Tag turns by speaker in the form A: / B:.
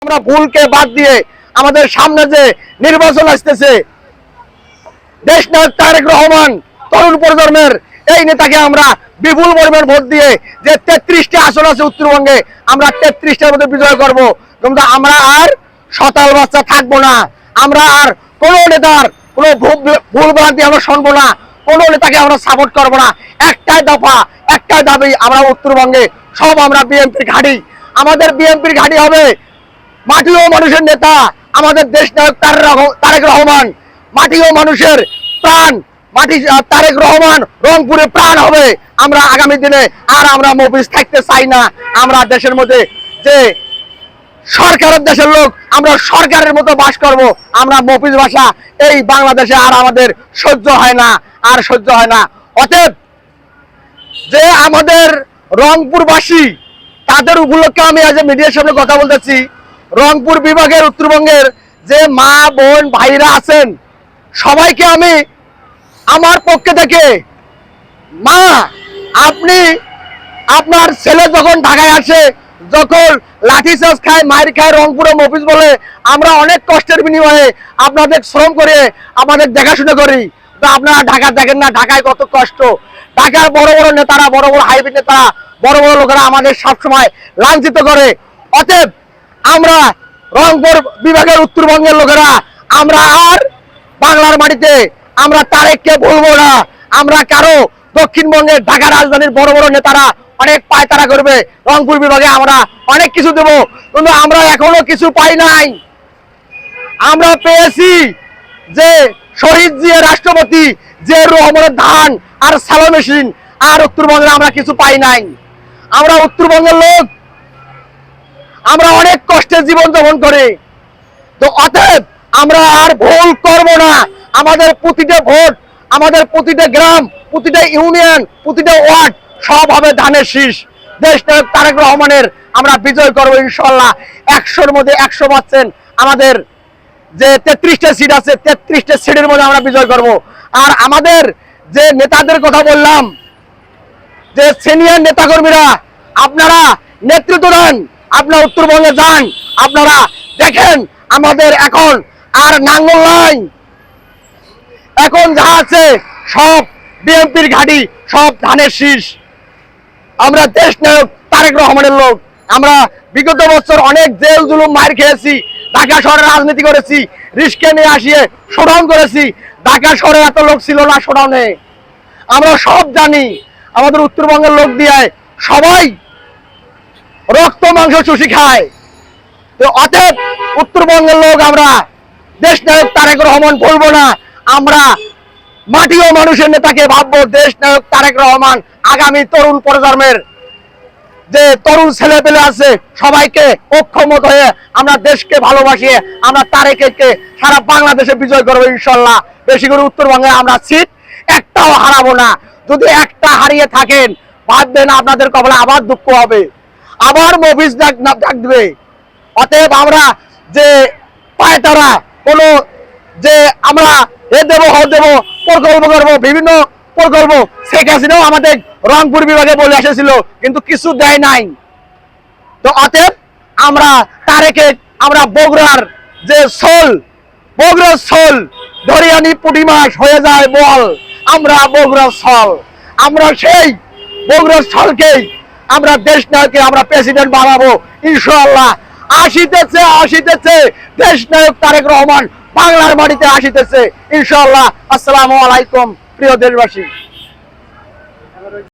A: আমরা ভুলকে বাদ দিয়ে আমাদের সামনে যে নির্বাচন আসতেছে, দেশ নায়ক তারেক রহমান তরুণ প্রজন্মের এই নেতাকে আমরা বিপুল পরিমাণ ভোট দিয়ে যে 33টি আসন আছে উত্তরবঙ্গে, আমরা 33টার মধ্যে বিজয় করব। কিন্তু আমরা আর সতাল বাচ্চা থাকবো না, আমরা আর কোনো নেতার কোনো ভুল ভ্রান্তি আমরা শুনবো না, কোনো নেতাকে আমরা সাপোর্ট করবো না। একটাই দফা, একটাই দাবি, আমরা উত্তরবঙ্গে সব আমরা বিএনপির ঘাঁটি। আমাদের বিএনপির ঘাঁটি হবে মাটি ও মানুষের নেতা আমাদের দেশ নায়ক তারেক রহমান। মাটি ও মানুষের প্রাণ, মাটি তারেক রহমান রংপুরে প্রাণ হবে। আমরা আগামী দিনে আর আমরা মফিজ থাকতে চাই না। আমরা দেশের মধ্যে যে সরকারের দেশের লোক, আমরা সরকারের মতো বাস করব। আমরা মফিজ ভাষা এই বাংলাদেশে আর আমাদের সহ্য হয় না, আর সহ্য হয় না। অতএব যে আমাদের রংপুরবাসী, তাদের উপলক্ষে আমি আজ মিডিয়ার সামনে কথা বলতেছি। রংপুর বিভাগের উত্তরবঙ্গের যে মা বোন ভাইরা আছেন, সবাইকে আমি আমার পক্ষে থেকে, মা আপনি আপনার ছেলে যখন ঢাকায় আসে, যখন লাঠিচার্জ খায়, মায়ের খায়, রংপুরে মফিজ বলে, আমরা অনেক কষ্টের বিনিময়ে আপনাদের শ্রম করে আমাদের দেখাশোনা করি। তো আপনারা ঢাকা দেখেন না, ঢাকায় কত কষ্ট। ঢাকার বড় বড় নেতারা, বড় বড় হাইব্রিড নেতারা, বড় বড় লোকেরা আমাদের সবসময় লাঞ্ছিত করে। অতএব আমরা রংপুর বিভাগের উত্তরবঙ্গের লোকেরা আমরা আর বাংলার মাটিতে আমরা তারেককে বলবো না। আমরা কারো দক্ষিণবঙ্গের ঢাকা রাজধানীর বড় বড় নেতারা অনেক পায়তারা করবে, রংপুর বিভাগে আমরা অনেক কিছু দেব, কিন্তু আমরা এখনো কিছু পাই নাই। আমরা পেয়েছি যে শহীদ জিয়া রাষ্ট্রপতি, যে রহমানের ধান আর সালো মেশিন, আর উত্তরবঙ্গে আমরা কিছু পাই নাই। আমরা উত্তরবঙ্গের লোক, আমরা অনেক কষ্টে জীবন যাপন করি। তো অতএব আমরা আর ভুল করব না। আমাদের প্রতিটা ভোট, আমাদের প্রতিটা গ্রাম, প্রতিটা ইউনিয়ন, প্রতিটা ওয়ার্ড সব হবে ধানের শীষ। দেশ নায়ক তারেক রহমানের আমরা বিজয় করবো ইনশাল্লাহ। 100-র মধ্যে 100%। আমাদের যে 33টা সিট আছে, 33টা সিটের মধ্যে আমরা বিজয় করব। আর আমাদের যে নেতাদের কথা বললাম, যে সিনিয়র নেতাকর্মীরা, আপনারা নেতৃত্ব দেন, আপনারা উত্তরবঙ্গে যান, আপনারা দেখেন আমাদের এখন আর নাঙ্গল নাই, এখন যা আছে সব বিএনপির ঘাঁটি, সব ধানের শীষ। আমরা দেশ নায়ক তারেক রহমানের লোক। আমরা বিগত বছর অনেক জেল জুলুম মার খেয়েছি, ঢাকা শহরে রাজনীতি করেছি, রিস্কে নিয়ে আসিয়ে শোডাউন করেছি। ঢাকা শহরে এত লোক ছিল না শোডাউনে, আমরা সব জানি। আমাদের উত্তরবঙ্গের লোক দিয়ে সবাই রক্ত মাংস চুষি খায়। তো অতএব উত্তরবঙ্গের লোক আমরা দেশ নায়ক তারেক রহমান বলবো না, আমরা মাটি ও মানুষের নেতাকে ভাববো। দেশ নায়ক তারেক রহমান আগামী তরুণ প্রজন্মের যে তরুণ ছেলে পেলে আছে, সবাইকে ঐক্যমত হয়ে আমরা দেশকে ভালোবাসিয়ে আমরা তারেককে সারা বাংলাদেশে বিজয় করবো ইনশাল্লাহ। বেশি করে উত্তরবঙ্গে আমরা সিট একটাও হারাবো না। যদি একটা হারিয়ে থাকেন, ভাববেন আপনাদের কপালে আবার দুঃখ হবে, আবার মফিজ ডাকবে। অতএব আমরা যে পায়তারা কোনো যে আমরা এ দেবো হ দেবো প্রকল্প করবো, বিভিন্ন প্রকল্প শেখ হাসিনাও আমাদের রংপুর বিভাগে বলে এসেছিল, কিন্তু কিছু দেয় নাই। তো অতএব আমরা তারেকে, আমরা বগুড়ার যে সোল, বগুড়ার সোল ধরিয়ানি পুঁটি মাছ হয়ে যায় বল, আমরা বগুড়ার সল, আমরা সেই বগুড়ার সলকেই আমরা দেশ নায়ককে আমরা প্রেসিডেন্ট বানাবো ইনশাআল্লাহ। আসিতেছে দেশ নায়ক তারেক রহমান বাংলার মাটিতে আসিতেছে ইনশাআল্লাহ। আসসালামু আলাইকুম প্রিয় দেশবাসী।